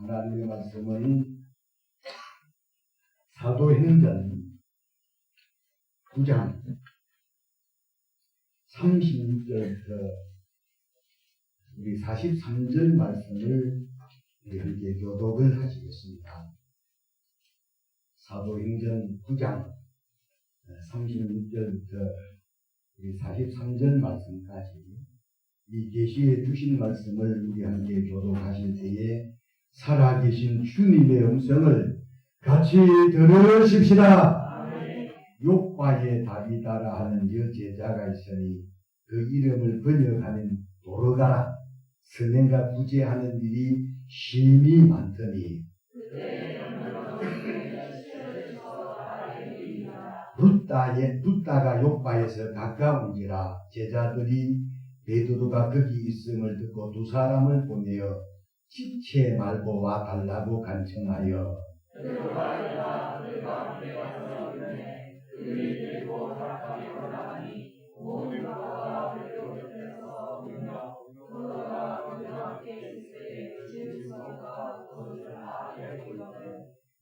하나님의 말씀은 사도행전 9장 36절부터 우리 43절 말씀을 함께 교독을 하시겠습니다. 사도행전 9장 36절부터 우리 43절 말씀까지 이 계시에 주신 말씀을 우리 함께 교독하실 때에 살아계신 주님의 음성을 같이 들으십시다. 욥바의 다비다라 하는 여제자가 있으니 그 이름을 번역하는 도르가라. 선행과 구제하는 일이 심히 많더니 룻다가 욥바에서 가까운지라. 제자들이 베드로가 거기 있음을 듣고 두 사람을 보내어 집체 말고 와 달라고 간청하여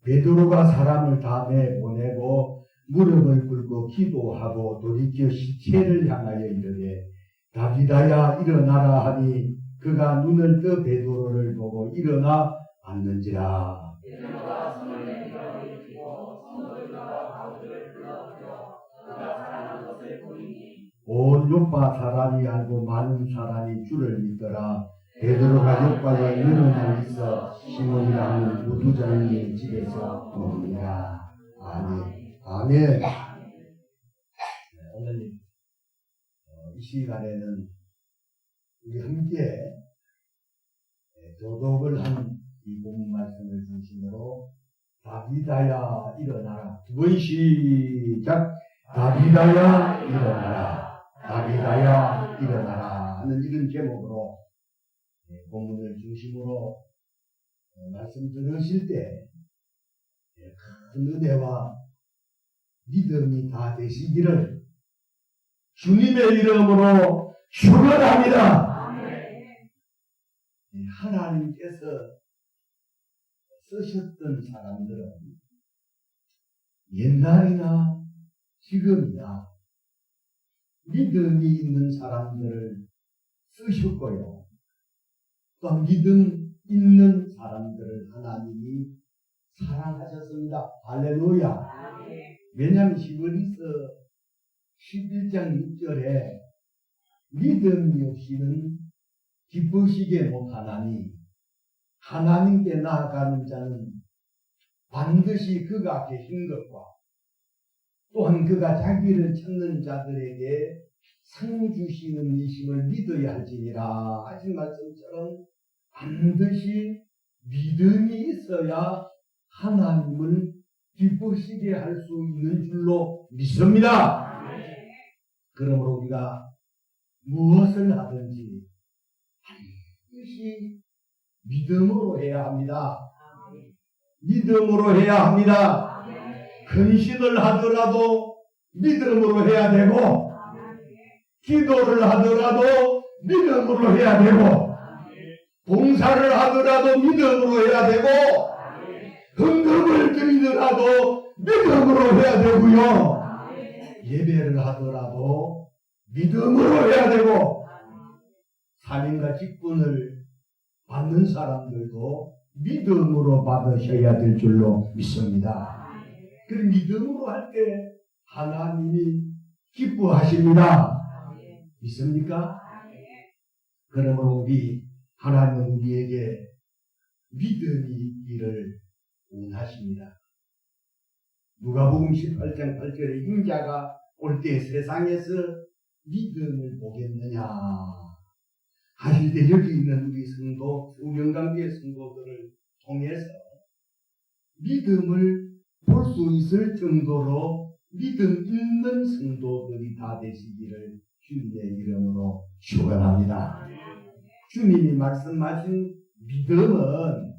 베드로가 사람을 다 내보내고 무릎을 꿇고 기도하고 돌이켜 시체를 향하여 이르되 다비다야 일어나라 하니 그가 눈을 떠 베드로를 보고 일어나 앉는지라. 베드로가 손을 내밀어 일으키고 성도들과 바울을 불러들여 그가 살아난 것을 보이니 온 욥바 사람이 알고 많은 사람이 주를 믿더라. 베드로가 욥바에 일어나 있어 시몬이라 하는 무두장의 집에서 옵니다. 아멘. 아멘. 오늘 이 시간에는 우리 함께 도독을 한 이 본문 말씀을 중심으로 다비다야 일어나라. 두 번 시작. 다비다야 일어나라. 다비다야 일어나라 하는 이런 제목으로 본문을 중심으로 말씀 들으실 때 큰 은혜와 믿음이 다 되시기를 주님의 이름으로 축원합니다. 하나님께서 쓰셨던 사람들은 옛날이나 지금이나 믿음이 있는 사람들을 쓰셨고요. 또 믿음 있는 사람들을 하나님이 사랑하셨습니다. 할렐루야. 왜냐하면 히브리서 11장 6절에 믿음이 없이는 기쁘시게 못하나니 하나님께 나아가는 자는 반드시 그가 계신 것과 또한 그가 자기를 찾는 자들에게 상 주시는 이심을 믿어야 할지니라 하신 말씀처럼 반드시 믿음이 있어야 하나님을 기쁘시게 할 수 있는 줄로 믿습니다. 그러므로 우리가 무엇을 하든지 반드시 믿음으로 해야 합니다. 믿음으로 해야 합니다. 헌신을 하더라도 믿음으로 해야 되고 기도를 하더라도 믿음으로 해야 되고 봉사를 하더라도 믿음으로 해야 되고 헌금을 드리더라도 믿음으로 해야 되고요. 예배를 하더라도 믿음으로 해야 되고 사명과 직분을 받는 사람들도 믿음으로 받으셔야 될 줄로 믿습니다. 그 믿음으로 할 때 하나님이 기뻐하십니다. 믿습니까? 그러므로 우리 하나님은 우리에게 믿음이 있기를 원하십니다. 누가복음 18장 8절에 인자가 올 때 세상에서 믿음을 보겠느냐 하실 때 여기 있는 우리 성도, 우명강교회 성도들을 통해서 믿음을 볼 수 있을 정도로 믿음 있는 성도들이 다 되시기를 주님의 이름으로 축원합니다. 주님이 말씀하신 믿음은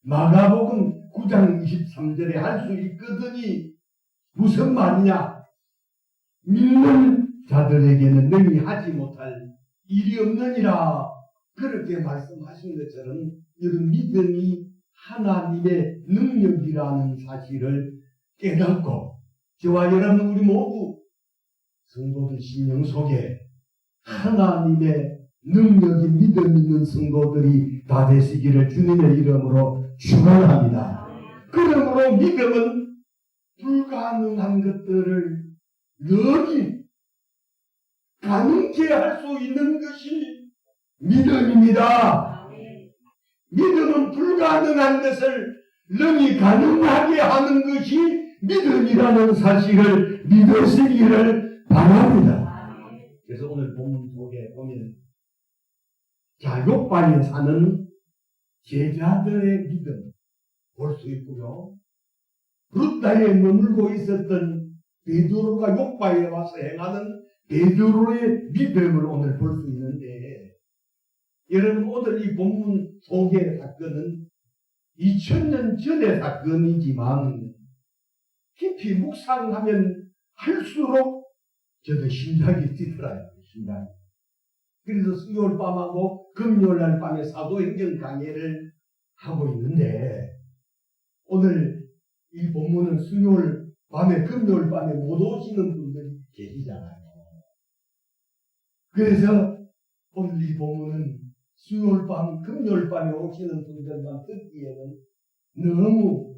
마가복음 9장 23절에 할 수 있거든이 무슨 말이냐? 믿는 자들에게는 능히 하지 못할 일이 없느니라. 그렇게 말씀하신 것처럼 이런 믿음이 하나님의 능력이라는 사실을 깨닫고 저와 여러분 우리 모두 성도들 심령 속에 하나님의 능력이 믿음 있는 성도들이 다 되시기를 주님의 이름으로 축원합니다. 그러므로 믿음은 불가능한 것들을 능히 가능케 할 수 있는 것이 믿음입니다. 믿음은 불가능한 것을 능히 가능하게 하는 것이 믿음이라는 사실을 믿으시기를 바랍니다. 그래서 오늘 본문 속에 보면 욕바에 사는 제자들의 믿음 볼 수 있고요. 루다에 머물고 있었던 베드로가 욕바에 와서 행하는 베드로의 믿음을 오늘 볼 수 있는데 여러분 오늘 이 본문 속의 사건은 2000년 전의 사건이지만 깊이 묵상하면 할수록 저도 심장이 뛰더라요. 심장이. 그래서 수요일 밤하고 금요일날 밤에 사도행전 강해를 하고 있는데 오늘 이 본문은 수요일 밤에 금요일 밤에 못 오시는 분들이 계시잖아요. 그래서 오늘 이 본문은 수요일 밤, 금요일 밤에 오시는 분들만 듣기에는 너무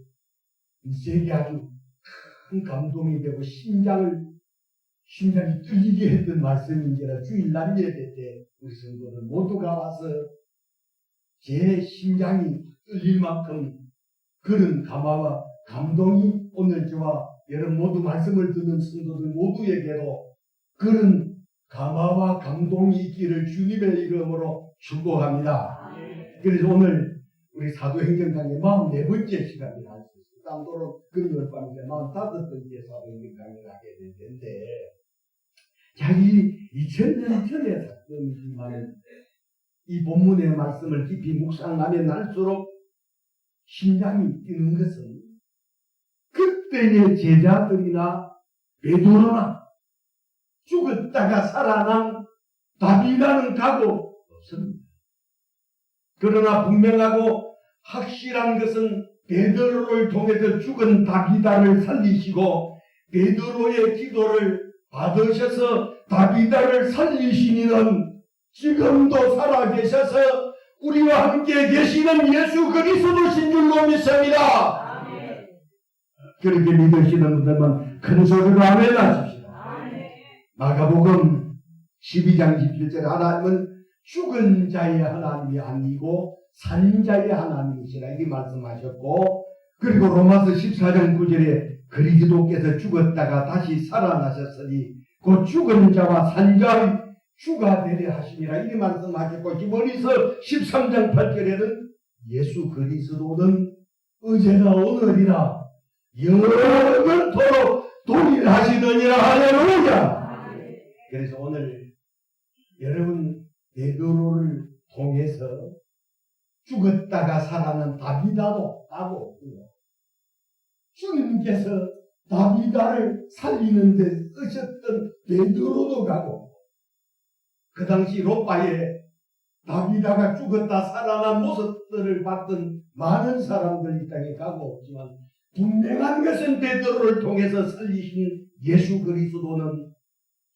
제게 아주 큰 감동이 되고 심장이 뚫리게 했던 말씀인지라 주일날 예배 때 우리 성도들 모두가 와서 제 심장이 뚫릴 만큼 그런 감화와 감동이 오늘 저와 여러분 모두 말씀을 듣는 성도들 모두에게도 그런 감화와 감동이 있기를 주님의 이름으로 축복합니다. 그래서 오늘 우리 사도행전 강의 44번째 시간이 할 수 있어요. 땀도로 금요일 밤에 45번째 사도행전 강의를 하게 될 텐데, 자기 2000년 전의 사건이지만 이 본문의 말씀을 깊이 묵상하면 할수록 심장이 뛰는 것은 그때의 제자들이나 베드로나 죽었다가 살아난 다비다는 각오 없습니다. 그러나 분명하고 확실한 것은 베드로를 통해서 죽은 다비다를 살리시고 베드로의 기도를 받으셔서 다비다를 살리신 이는 지금도 살아계셔서 우리와 함께 계시는 예수 그리스도신 줄로 믿습니다. 아멘. 그렇게 믿으시는 분들만 큰 소리로 아멘 하십시다. 마가복음 12장 17절 하나님은 죽은 자의 하나님이 아니고 산 자의 하나님이시라 이렇게 말씀하셨고, 그리고 로마서 14장 9절에 그리스도께서 죽었다가 다시 살아나셨으니 곧 죽은 자와 산 자의 주가 되려 하심이라 이렇게 말씀하셨고, 히브리서 13장 8절에는 예수 그리스도는 어제나 오늘이나 영원토록 동일하시느니라. 할렐루야. 그래서 오늘 여러분 베드로를 통해서 죽었다가 살아난 다비다도 따고 없고요, 주님께서 다비다를 살리는 데 쓰셨던 베드로도 가고, 그 당시 롯바에 다비다가 죽었다 살아난 모습들을 봤던 많은 사람들이 이 땅에 가고 없지만 분명한 것은 베드로를 통해서 살리신 예수 그리스도는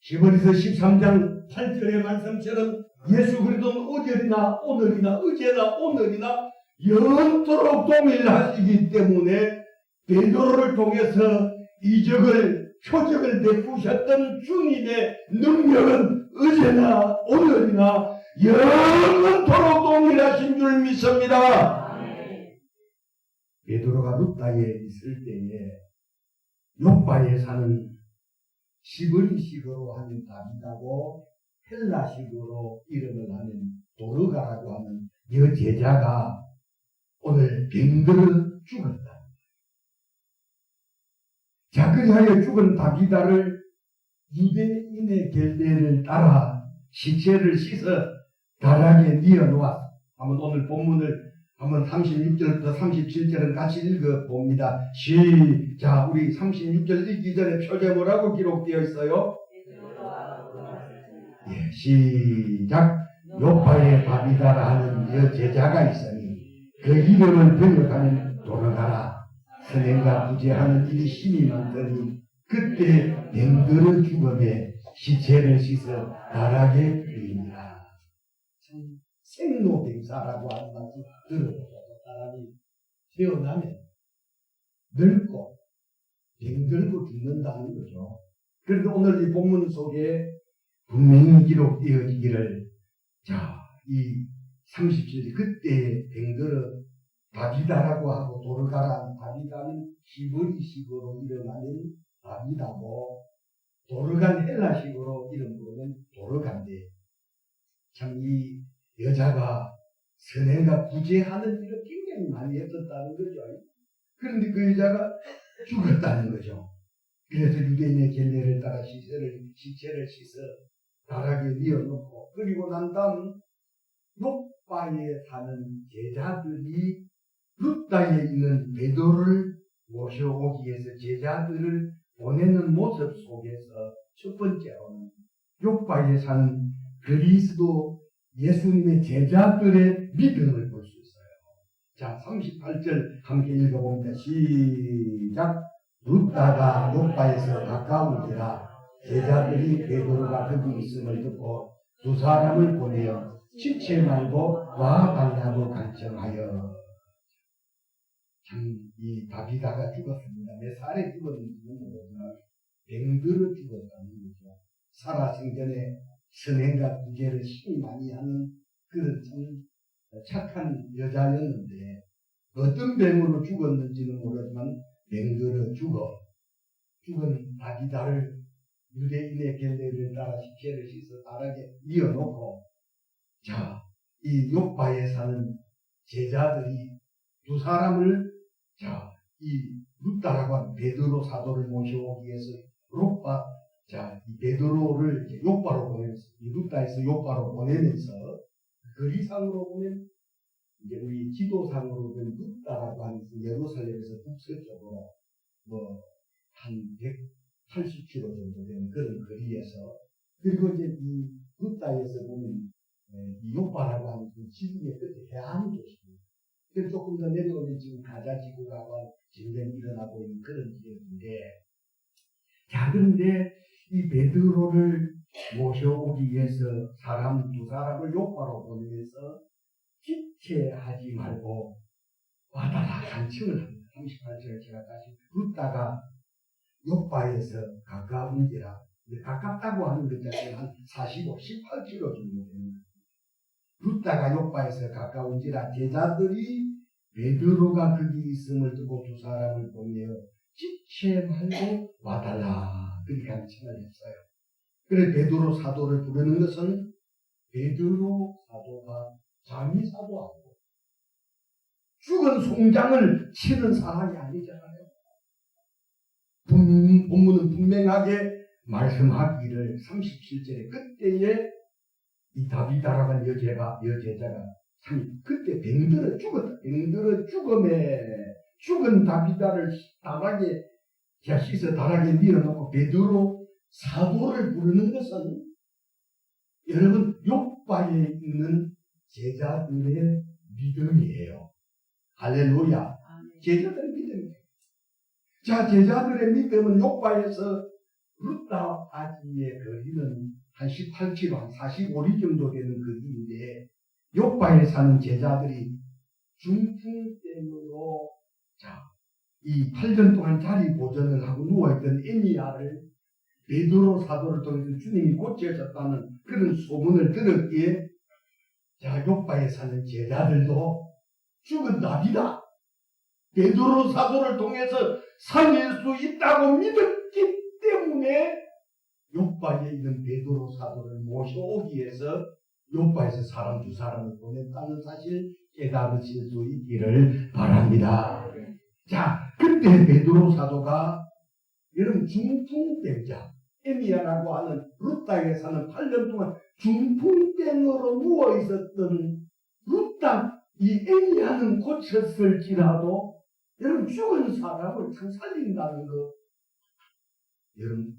히브리서 13장 8절의 말씀처럼 예수 그리스도는 어제나 오늘이나 어제나 오늘이나 영원토록 동일하시기 때문에 베드로를 통해서 표적을 베푸셨던 주님의 능력은 어제나 오늘이나 영원토록 동일하신 줄 믿습니다. 베드로가 룻다에 있을 때에 욥바에 사는 히브리식으로 하는 다비다고 헬라식으로 이름을 하는 도르가라고 하는 이 제자가 오늘 병들어 죽었다. 자, 그리하여 죽은 다비다를 유대인의 결례를 따라 시체를 씻어 다락에 뉘어놓았다. 한번 오늘 본문을 한번 36절부터 37절은 같이 읽어봅니다. 시작. 우리 36절 읽기 전에 표제물하고 기록되어 있어요. 예, 시작. 요파의 다비다라 하는 제자가 있으니 그 이름을 번역하면 돌아가라. 선행과 부재하는 일이 심히 많더니 그때 병들어 죽음에 시체를 씻어 다락에 뿌리니라. 생로병사라고 하는 말씀 들어보셔서 사람이 태어나면 늙고 병들고 죽는다는 거죠. 그런데 오늘 이 본문 속에 분명히 기록되어지기를, 자, 이 37절 그때 병들어 다비다라고 하고 도르가라. 다비다는 히브리식으로 이름하는 다비다고, 도르간 헬라식으로 이름 부르면 도르간데, 참 이 여자가 선행과 구제하는 일을 굉장히 많이 했었다는 거죠. 그런데 그 여자가 죽었다는 거죠. 그래서 유대인의 결례를 따라 시체를 씻어 다락에 뉘어놓고, 그리고 난 다음 욥바에 사는 제자들이 룻다에 있는 베드로를 모셔오기 위해서 제자들을 보내는 모습 속에서 첫 번째로는 욥바에 사는 그리스도 예수님의 제자들의 믿음을 볼 수 있어요. 자, 38절 함께 읽어봅니다. 시작. 룻다가 욥바에서 가까우니라. 제자들이 베드로가 거기 있음을 듣고 두 사람을 보내어 시체 말고 와 달라고 간청하여. 참 이 다비다가 죽었습니다. 몇 살에 죽었는지는 모르지만 병들어 죽었다는 거죠. 살아생전에 선행과 구제를 심히 많이 하는 그런 참 착한 여자였는데 어떤 병으로 죽었는지는 모르지만 병들어 죽은 다비다를 유대인의 견례를 따라 식혜를 씻어 다르게 이어놓고 자, 이 욥바에 사는 제자들이 두 사람을 자, 이 룻다라고 하는 베드로 사도를 모셔오기 위해서 이 베드로를 이제 욥바로 보내면서 이 룻다에서 욥바로 보내면서 거리상으로 보면 이제 우리 지도상으로 보면 룻다라고 하는 예루살렘에서 북서쪽으로 한 180km 정도 되는 그런 거리에서 그리고 이제 이 룻다에서 보면 이 욥바라고 하는 그 지붕의 끝에 해안이 계십니다. 그래서 조금 더 내려오면 지금 가자 지구라고 전쟁이 일어나고 있는 그런 지역인데 자 그런데 이 베드로를 모셔오기 위해서 두 사람을 욥바로 보내면서 기체하지 말고 와달라 간청을 합니다. 38절에 제가 다시 룻다가 욥바에서 가까운지라 가깝다고 하는 것 자체는 한 18km 정도 됩니다. 룻다가 욥바에서 가까운지라 제자들이 베드로가 거기 있음을 듣고 두 사람을 보며 지체 말고 와달라 그렇게 간청을 했어요. 그래 베드로 사도를 부르는 것은 베드로 사도가 장이 사도 아니고 죽은 송장을 치는 사람이 아니잖아요. 본문은 분명하게 말씀하기를 37절에 그때에 이 다비다라고 하는 여제자가 그때 병들어 죽었다. 병들어 죽은 다비다를 다락에 씻어 다락에 밀어놓고 베드로 사도를 부르는 것은 여러분 욥바에 있는 제자들의 믿음이에요. 할렐루야. 제자들의 믿음이에요. 자 제자들의 믿음은 욥바에서 룻다까지의 거리는 한 18km, 한 45리 정도 되는 거리인데 욥바에 사는 제자들이 중풍병으로 이 8년 동안 자리 보전을 하고 누워있던 에미야를 베드로 사도를 통해서 주님이 고쳐졌다는 그런 소문을 들었기에 욥바에 사는 제자들도 죽은 나비다. 베드로 사도를 통해서 살릴 수 있다고 믿었기 때문에 욥바에 있는 베드로 사도를 모셔오기 위해서 욥바에서 두 사람을 보냈다는 사실 깨달으실 수 있기를 바랍니다. 자, 그때 베드로 사도가 여러분 중풍병자 에미야라고 하는 룻다에 사는 8년 동안 중풍병으로 누워 있었던 룻다 이 에미야는 고쳤을지라도 여러분 죽은 사람을 참 살린다는 거 여러분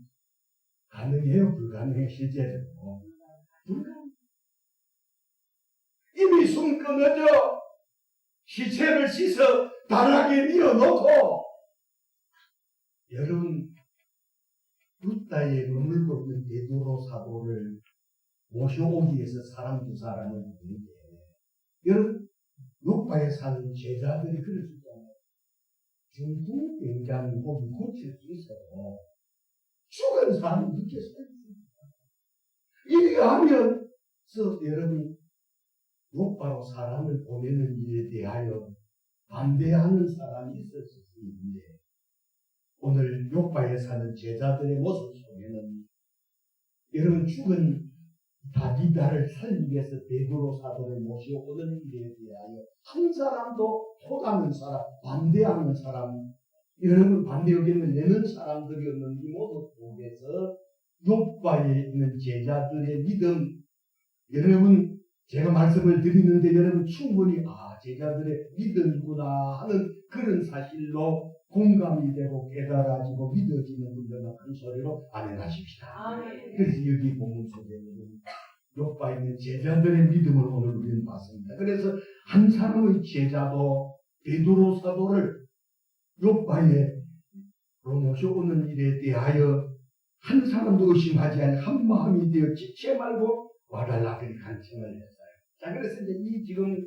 가능해요? 불가능해요? 실제로 불가능. 이미 숨 끊어져 시체를 씻어 다락에 밀어놓고 여러분 룻다에 머물고 있는 베드로 사도를 모셔오기 위해서 두 사람을 부르는데 여러분 욥바에 사는 제자들이 그럴 수 있잖아요. 중풍병자는 몸이 고칠 수 있어요. 죽은 사람은 어떻게 살 수 있습니까? 이렇게 하면서 여러분 욥바로 사람을 보내는 일에 대하여 반대하는 사람이 있을 수 있는데 오늘 욥바에 사는 제자들의 모습 속에는 여러분 죽은 다비다를 살리기 위해서 베드로 사도를 모셔오는 일에 대하여 한 사람도 토다는 사람, 반대하는 사람, 여러분 반대 의견을 내는 사람들이 없는 이 모습 속에서 욥바에 있는 제자들의 믿음, 여러분 제가 말씀을 드리는데 여러분 충분히 제자들의 믿음이구나 하는 그런 사실로 공감이 되고 깨달아지고 믿어지는 분들만 큰 소리로 아멘하십시다. 그래서 여기 본문 속에는 욥바에 있는 제자들의 믿음을 오늘 우리는 봤습니다. 그래서 한 사람의 제자도 베드로 사도를 욥바에 모셔오는 일에 대하여 한 사람도 의심하지 않은 한 마음이 되어 지체 말고 와달라 그리 간청을 했어요. 자 그래서 이제 이 지금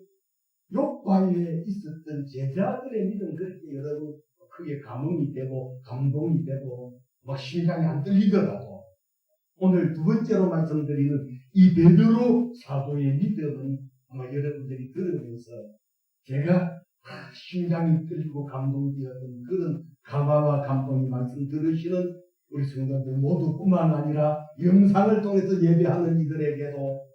욥바에 있었던 제자들의 믿음 그렇게 여러분 크게 감흥이 되고 감동이 되고 심장이 안 떨리더라도 오늘 두 번째로 말씀드리는 이 베드로 사도의 믿음은 아마 여러분들이 들으면서 제가 심장이 떨리고 감동되었던 그런 감화와 감동이 말씀 들으시는 우리 성도들 모두뿐만 아니라 영상을 통해서 예배하는 이들에게도,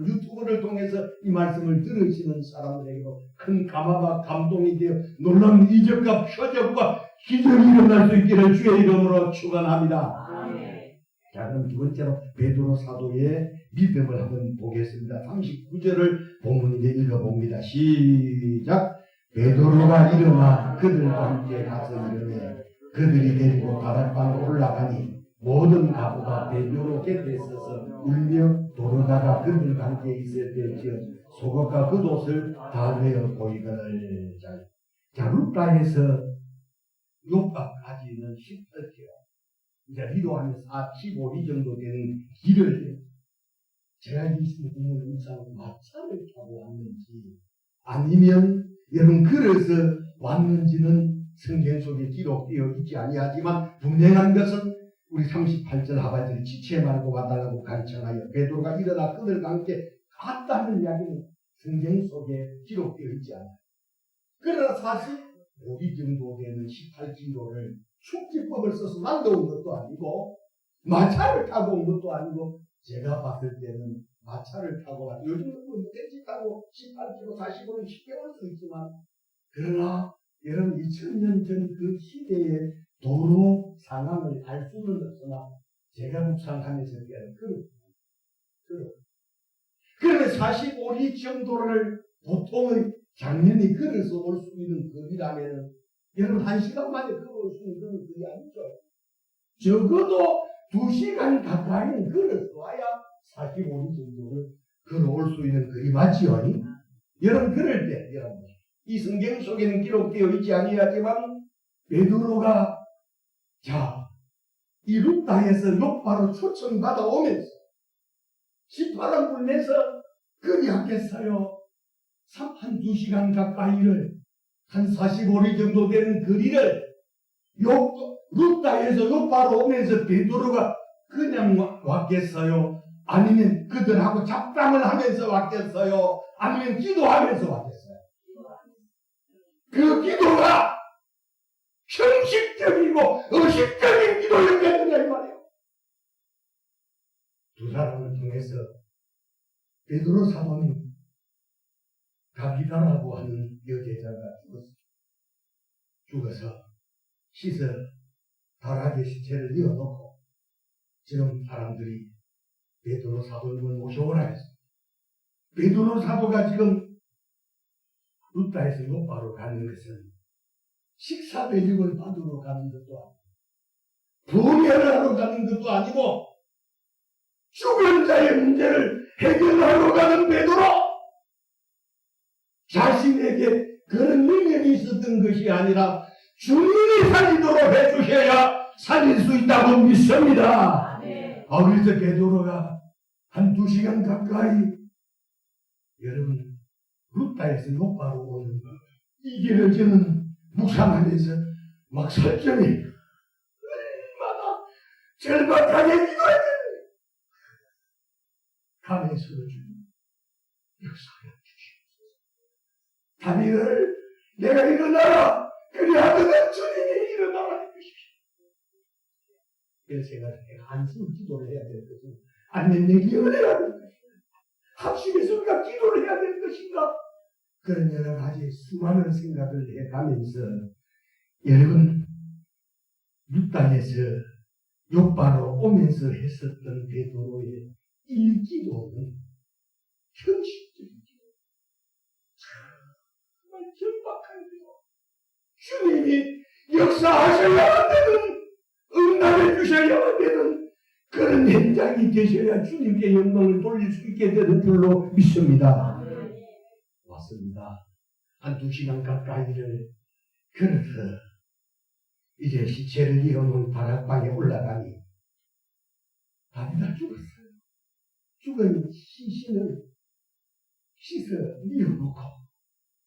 유튜브를 통해서 이 말씀을 들으시는 사람들에게도 큰 감화가 감동이 되어 놀라운 이적과 표적과 기적이 일어날 수 있기를 주의 이름으로 축원합니다. 자, 그럼 두 번째로 베드로 사도의 믿음을 한번 보겠습니다. 39절을 본문 이제 읽어봅니다. 시작. 베드로가 일어나 그들과 함께 가서 이르되 그들이 데리고 다락방으로 올라가니 모든 가부가 베드로 곁에 서서 울며 도로다가 그들과 함께 있을 때지어 속옷과 겉옷을 다 내어 보이거늘. 자, 루다에서 요바까지는 18km, 이제 리도하면 45리 정도 되는 길을 제가 이 부분을 이상 마차를 타고 왔는지 아니면 여러분 걸어서 왔는지는 성경 속에 기록되어 있지 아니하지만 분명한 것은 우리 38절 하반절에 지체 말고 와달라고 간청하여 베드로가 일어나 그들과 함께 갔다는 이야기는 성경 속에 기록되어 있지 않아요. 그러나 45리 정도 되는 18km를 축지법을 써서 만들어온 것도 아니고 마차를 타고 온 것도 아니고, 제가 봤을 때는 마차를 타고 왔, 요즘은 뭐 택시 타고 18km, 45는 쉽게 올 수 있지만, 그러나 여러분 2000년 전 그 시대의 도로 상황을 알 수는 없으나 제가 묵상하면서 그러면 45리 정도를 보통의 작년이 걸어서 올 수 있는 거리라면 여러분 1시간 만에 걸어올 수 있는 그런 거리 아니죠. 적어도 2시간 가까이는 걸어서 와야 45리 정도를 걸어올 수 있는 거리 맞지요? 여러분 그럴 때 여러분 이 성경 속에는 기록되어 있지 아니하지만 베드로가 이 루다에서 요바로 초청받아 오면서 시바람 불면서 그리하겠어요. 한 2시간 가까이를 한 45리 정도 되는 거리를 루다에서 요바로 오면서 베드로가 그냥 왔겠어요? 아니면 그들하고 잡담을 하면서 왔겠어요? 아니면 기도하면서 왔겠어요? 그 기도가 형식적이고 의식적인 기도였겠느냐 이 말이에요. 두 사람을 통해서 베드로 사도는 다비다라고 하는 여제자가 죽어서 씻어 다락의 시체를 이어놓고 지금 사람들이 베드로 사도를 모셔오라 했어요. 베드로 사도가 지금 루다에서 요바로 가는 것은 식사 대접을 받으러 가는 것도 아니고 부면을 하러 가는 것도 아니고 죽은 자의 문제를 해결하러 가는 베드로, 자신에게 그런 능력이 있었던 것이 아니라 주님이 살리도록 해주셔야 살릴 수 있다고 믿습니다. 그래서 베드로가 한 2시간 가까이 여러분 루다에서 요바로 오는 이 길을 저는 묵상하면서 막 설정이 얼마나 절박하게 기도해야 되는데 가면서도 주님 역사하여 주시옵소서. 다니엘 내가 일어나라 그리하거든 주님이 일어나라 해주십시오. 그래서 내가 안심 기도를 해야 될 것인가 아니면 내 기도를 해야 될 것인가 합심해서 우리가 기도를 해야 될 것인가, 그런 여러 가지 수많은 생각을 해가면서 여러분 루다에서 요바로 오면서 했었던 베드로의 이 기도는 형식적인 기도, 정말 절박한 기도, 주님이 역사하셔야만 되는, 응답해 주셔야만 되는 그런 현장이 되셔야 주님께 영광을 돌릴 수 있게 되는 줄로 믿습니다. 왔습니다. 한 2시간 가까이를 걸어서 이제 시체를 이어놓은 다락방에 올라가니 다비다 죽었어요. 죽은 시신을 씻어 뉘어놓고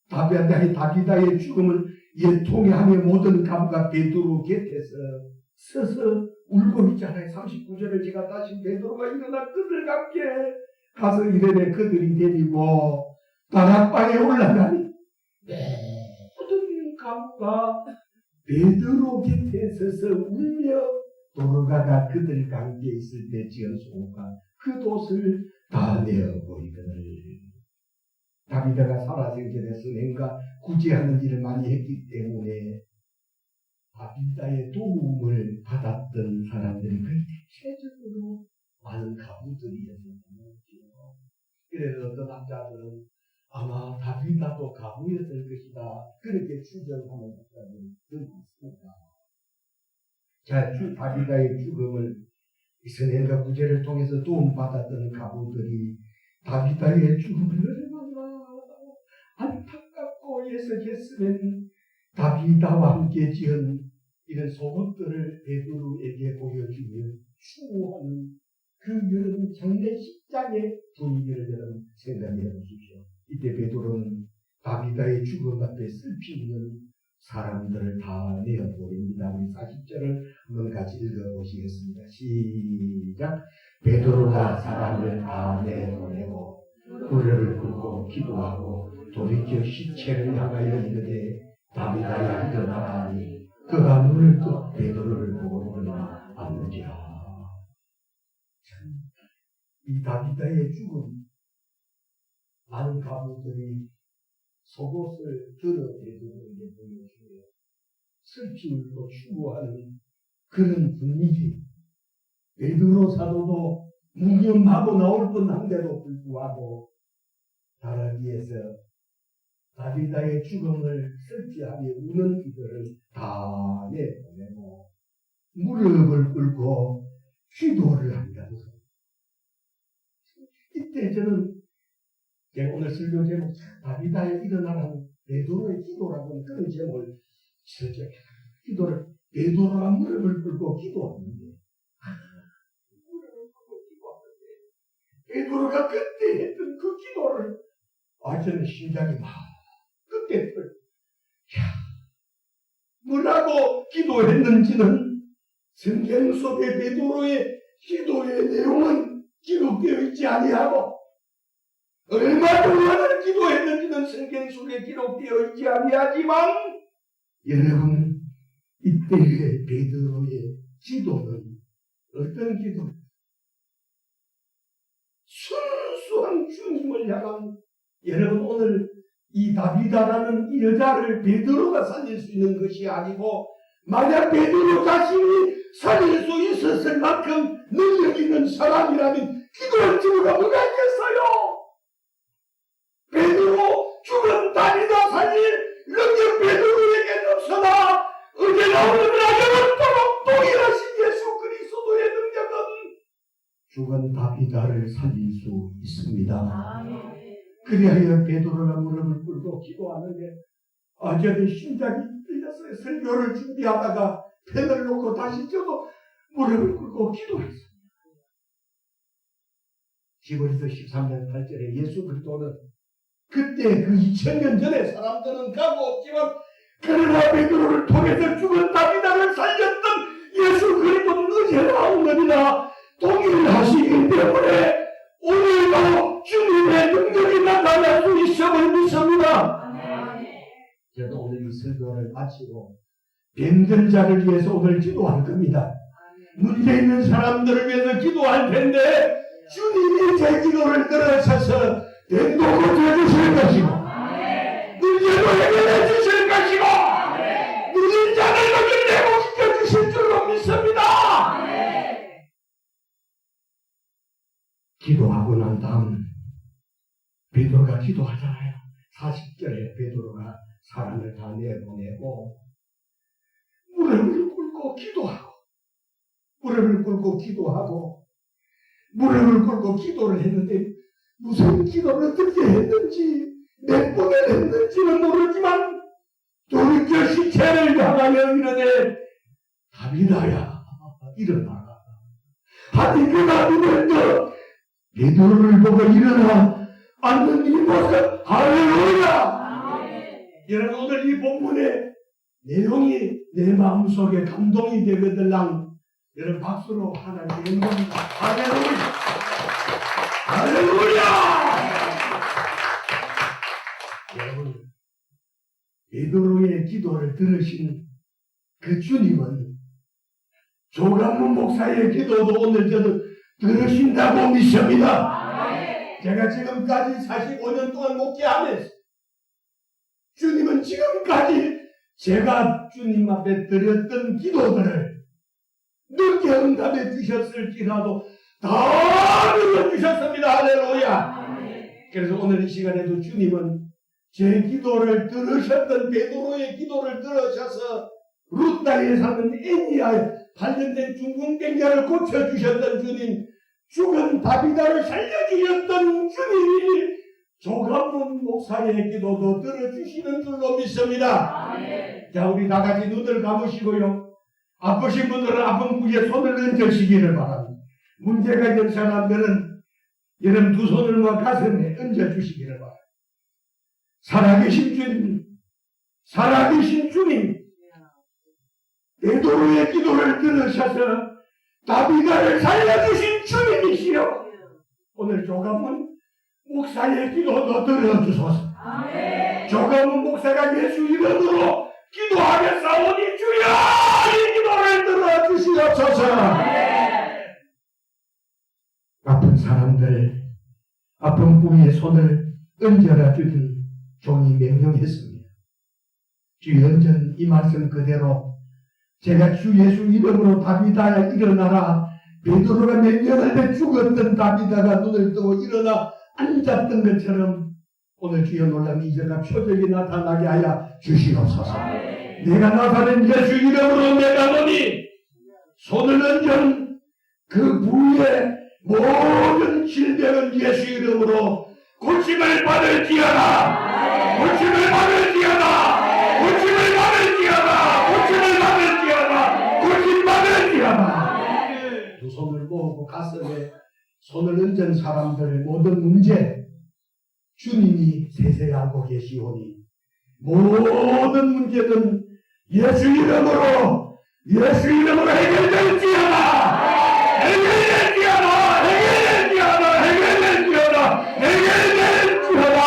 다비다의 죽음을 통해하며 모든 가부가 베드로 곁에서 서서 울고 있잖아요. 39절을 제가 다시 베드로가 일어나 그들과 함께 가서 이르되 그들이 데리고 다락방에 올라가니 모든 가부가 베드로 곁에 서서 울며 도로가가 그들 가운데 있을 때 지은 소가 그 돛을 다 내어버리거늘. 다비드가 살아생전에 선행과 구제하는 일을 많이 했기 때문에 다비드의 도움을 받았던 사람들이 거의 대체적으로 많은 가부들이었던 거죠. 그래서 어떤 남자들은 아마 다비드도 가부였을 것이다, 그렇게 추정하는 사람들이 더 많습니다. 자, 다비드의 죽음을 선행과 구제를 통해서 도움받았던 가부들이 다비드의 죽음을 얼마나 안타깝고 예석했으면 다비드와 함께 지은 이런 속옷들을 베드로에게 보여주며 추모하는 그 여러분 장례식장의 분위기를 여러분 생각해 보십시오. 이때 베드로는 다비드의 죽음 앞에 슬피 있는 사람들을 다 내어버립니다. 우리 40절을 한번 같이 읽어보시겠습니다. 시작. 베드로가 사람을 다 내보내고 무릎을 꿇고 기도하고 돌이켜 시체를 향하여 이르되 다비드야 일어나라 하니 그가 눈을 떠 베드로를 보고 일어나 앉는지라. 이 다비드의 죽음, 많은 가부들이 속옷을 들어 베드로에게 보여주며 슬피 울고 추모하는 그런 분위기. 베드로 사도도 무념하고 나올 뻔한데도 불구하고 다락위에서 다비드의 죽음을 슬피하며 우는 이들을 다 내보내고 무릎을 꿇고 기도를 한다고. 이때 저는 제가 오늘 설교 제목 다비드의 일어나라는 베드로의 기도라고 하는 그런 제목을 설교해. 기도를 베드로가 무릎을 꿇고 기도하는데 무릎을 꿇고 기도하는데 베드로가 그때 했던 그 기도를 저는 심장이 막 그때 뭐라고 기도했는지는 성경 속에 베드로의 기도의 내용은 기록되어 있지 아니하고 얼마 동안을 기도했는지는 성경 속에 기록되어 있지 아니하지만 여러분 이때의 베드로의 기도는 어떤 기도? 순수한 주님을 향한. 여러분 오늘 이 다비드라는 이 여자를 베드로가 살릴 수 있는 것이 아니고 만약 베드로 자신이 살릴 수 있었을 만큼 능력 있는 사람이라면 기도할 필요가 뭐가 있겠어요? 베드로 죽은 다비드 살릴 능력 베드로에게는 없으나 어제나 오늘나 영원토록 동일하신 예수 그리스도의 능력은 죽은 다비드를 살릴 수 있습니다. 그리하여 베드로가 무릎을 꿇고 기도하는데 저는 심장이 떨렸어요. 설교를 준비하다가 펜을 놓고 다시 저도 무릎을 꿇고 기도했습니다. 히브리서 13년 8절에 예수 그리스도는 그때 그 2000년 전에 사람들은 가고 없지만 그러나 베드로를 통해서 죽은 다비드를 살렸던 예수 그리스도는 어제나 오늘이나 동일하시기 때문에 오늘도 주님의 능력이 나타날 수 있음을 믿습니다. 저도 오늘 이 설교를 마치고 병든 자를 위해서 오늘 기도할 겁니다. 문제 있는 사람들을 위해서 기도할 텐데 주님이 제 기도를 들으셔서 된 도고 되주실 것이고 문제도 해결해 주실 것이고 누린 자를 여기 회복시켜 주실 줄로 믿습니다. 기도하고 난 다음 베드로가 기도하잖아요. 40절에 베드로가 사람을 다 내보내고 무릎을 꿇고 기도하고 무릎을 꿇고 기도하고 무릎을 꿇고 기도를 했는데 무슨 기도를 어떻게 했는지 몇 번을 했는지는 모르지만 돌이켜 시체를 향하여 이르되 다비드야 일어나라 하니 그가 눈을 떠 베드로를 보고 일어나 앉는 이 모습 할렐루야. 여러분 오늘 이 본문의 내용이 내 마음속에 감동이 되거들랑 여러분 박수로 하나님께 영광입니다. 할렐루야 할렐루야. 여러분 베드로의 기도를 들으신 그 주님은 조감문 목사의 기도도 오늘 저도 들으신다고 믿습니다. 제가 지금까지 45년 동안 목회하면서 주님은 지금까지 제가 주님 앞에 드렸던 기도들을 늦게 응답해 주셨을지라도 다 눌러주셨습니다. 할렐루야. 그래서 오늘 이 시간에도 주님은 제 기도를 들으셨던 베드로의 기도를 들으셔서 루다에 사는 애니아에 발견된 중풍병자를 고쳐주셨던 주님, 죽은 다비다를 살려주셨던 주님이 조감문 목사의 기도도 들어주시는 줄로 믿습니다. 자, 우리 다 같이 눈을 감으시고요. 아프신 분들은 아픈 부위에 손을 얹으시기를 바랍니다. 문제가 있는 사람들은 여러분 두 손을 모아 가슴에 얹어주시기를 바랍니다. 살아계신 주님, 살아계신 주님, 베드로의 기도를 들으셔서 다비다를 살려주신 주님이시여, 오늘 조감문 목사의 기도도 들어주소서. 조감문 목사가 예수 이름으로 기도하겠사오니 주여 이 기도를 들어주시옵소서. 아픈 사람들, 아픈 부위에 손을 얹어라 주니 종이 명령했습니다. 주 연전 이 말씀 그대로 제가 주 예수 이름으로 다비다야 일어나라, 베드로가 명령할 때 죽었던 다비다가 눈을 뜨고 일어나 앉았던 것처럼 오늘 주여 놀라운 이전과 표적이 나타나게 하여 주시옵소서. 내가 나타낸 예수 이름으로 내가 보니 손을 얹은 그 부위에 모든 질병은 예수 이름으로 고침을 받을지어다. 고침을 받을지어다. 고침을 받을지어다. 고침을 받을지어다. 고침 받을지어다. 두 손을 모으고 가슴에 손을 얹은 사람들의 모든 문제 주님이 세세히 알고 계시오니 모든 문제는 예수 이름으로 해결될지어다. 해결될지어다. 해결될지어다. 해결될지어다. 해결될지어다.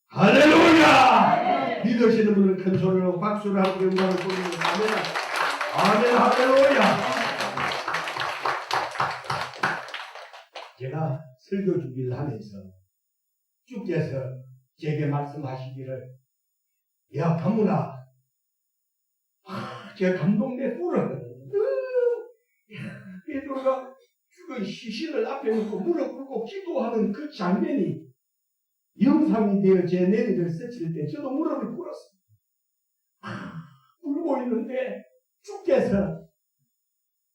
할렐루야. 믿으시는 분은 큰 소리로 박수를 하고 영광을 돌립니다. 아멘. 할렐루야. 제가 설교 준비를 하면서 주께서 제게 말씀하시기를, 야 가문아, 제가 감동내 꿇었거든. 베드로가 죽은 시신을 앞에 놓고 무릎 꿇고 기도하는 그 장면이 영상이 되어 제 내리를 스칠 때 저도 무릎을 꿇었어요. 울고 있는데 주께서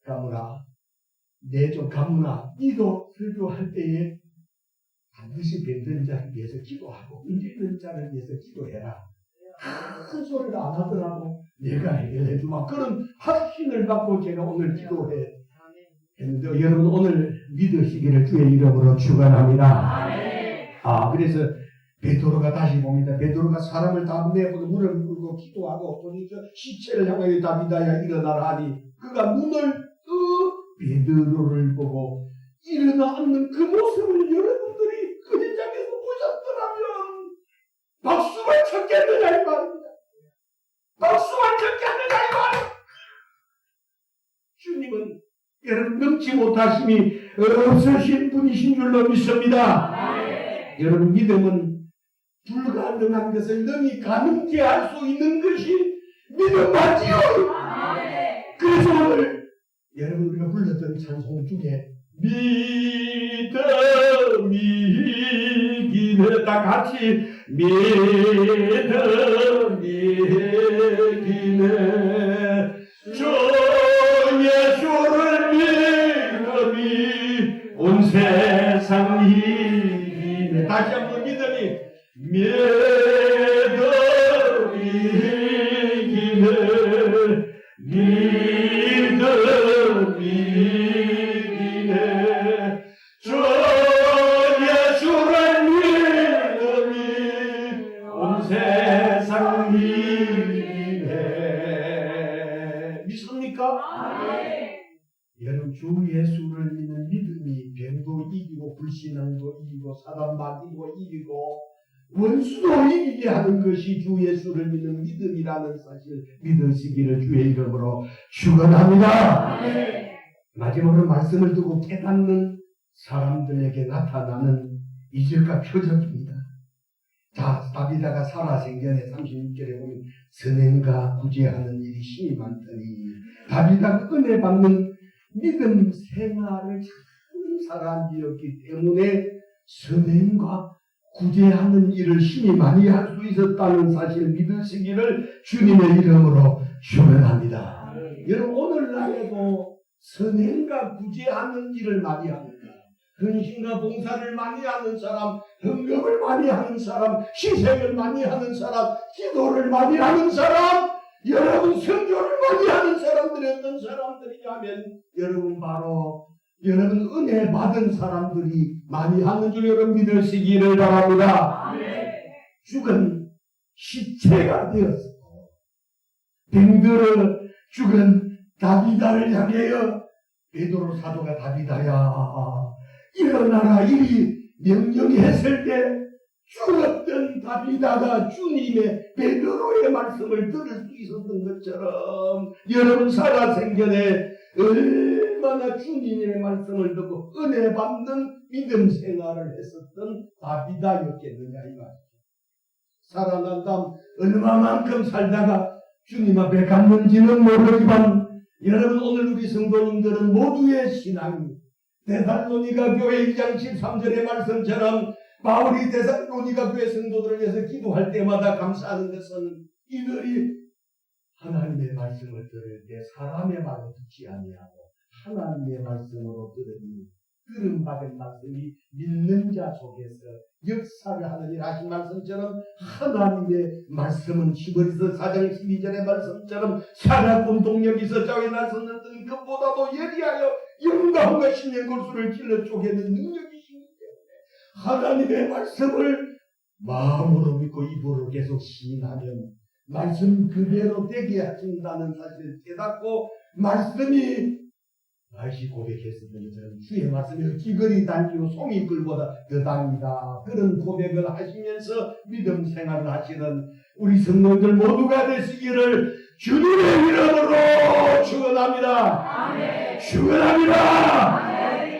가문아, 가문아, 니도 설교할 때에 반드시 병든 자를 위해서 기도하고 문제 있는 자를 위해서 기도해라. 큰 소리를 안 하더라도 내가 해결해 주마. 그런 확신을 받고 제가 오늘 기도해 했는데 여러분 오늘 믿으시기를 주의 이름으로 축원합니다. 그래서 베드로가 다시 봅니다. 베드로가 사람을 다 보내고 무릎을 꿇고 기도하고 보니 저 시체를 향하여 다비다야 일어나라 하니 그가 눈을 베드로를 보고 일어나 앉는 그 모습을 여러분들이 그 현장에서 보셨더라면 박수만 쳤겠느냐 이 말입니다. 박수만 쳤겠느냐 이 말입니다. 주님은 여러분 넘지 못하심이 없으신 분이신 줄로 믿습니다. 여러분 믿음은 불가능한 것을 능히 가능케 할 수 있는 것이 믿음 맞지요. 그래서 오늘 여러분 우리가 불렀던 찬송 중에 믿음이 이기네, 다 같이 믿음이 이기네, 주 예수를 믿음이 온 세상 이기네. 다시 한번 믿음이 이기네, 믿음이 이기네, 주 예수를 믿음이 온 세상 이기네. 믿습니까? 여러분 주 예수를 믿는 믿음이 병도 이기고 불신앙도 이기고 사단 마귀도 이기고 원수도 이기게 하는 것이 주 예수를 믿는 믿음이라는 사실 믿으시기를 주의 이름으로 축원합니다. 마지막으로 말씀을 두고 깨닫는 사람들에게 나타나는 이절과 표적입니다. 자, 다비다가 살아생전에 36절에 보면 선행과 구제하는 일이 심히 많더니 다비다가 은혜 받는 믿음 생활을 하는 사람이었기 때문에 선행과 구제하는 일을 심히 많이 할 수 있었다는 사실을 믿으시기를 주님의 이름으로 축원합니다. 여러분 오늘날에도 선행과 구제하는 일을 많이 합니다. 헌신과 봉사를 많이 하는 사람, 헌금을 많이 하는 사람, 희생을 많이 하는 사람, 기도를 많이 하는 사람, 여러분 선교를 많이 하는 사람들이 어떤 사람들이냐면 여러분 바로 여러분 은혜 받은 사람들이 많이 하는 줄 여러분 믿으시기를 바랍니다. 죽은 시체가 되었어. 병들어 죽은 다비다를 향하여 베드로 사도가 다비다야 일어나라 이 명령이 했을 때 죽었던 다비다가 주님의 베드로의 말씀을 들을 수 있었던 것처럼 여러분 살아생전에 얼마나 주님의 말씀을 듣고 은혜 받는 믿음 생활을 했었던 다비다였겠느냐 이 말이죠. 살아난 다음 얼마만큼 살다가 주님 앞에 갔는지는 모르지만 여러분 오늘 우리 성도님들은 모두의 신앙이 데살로니가 교회 1장 13절의 말씀처럼 바울이 데살로니가 교회 성도들을 위해서 기도할 때마다 감사하는 것은 이들이 하나님의 말씀을 들을 때 사람의 말을 듣지 아니하고 하나님의 말씀으로 들으니 들음받은 말씀이 믿는 자 속에서 역사를 하는 일 하신 말씀처럼 하나님의 말씀은 히브리서 4장 12절의 말씀처럼 살아본 동력이 있어 자기 날섰던 것보다도 예리하여 영광과 신의 골수를 찔러 쪼개는 능력이시기 때문에 하나님의 말씀을 마음으로 믿고 입으로 계속 시인하면 말씀 그대로 되게 하신다는 사실을 깨닫고 말씀이 다시 고백했었던 것처럼 주의 말씀이 기거리 단지요 송이글보다 더 답니다. 그런 고백을 하시면서 믿음 생활을 하시는 우리 성도들 모두가 되시기를 주님의 이름으로 축원합니다. 축원합니다.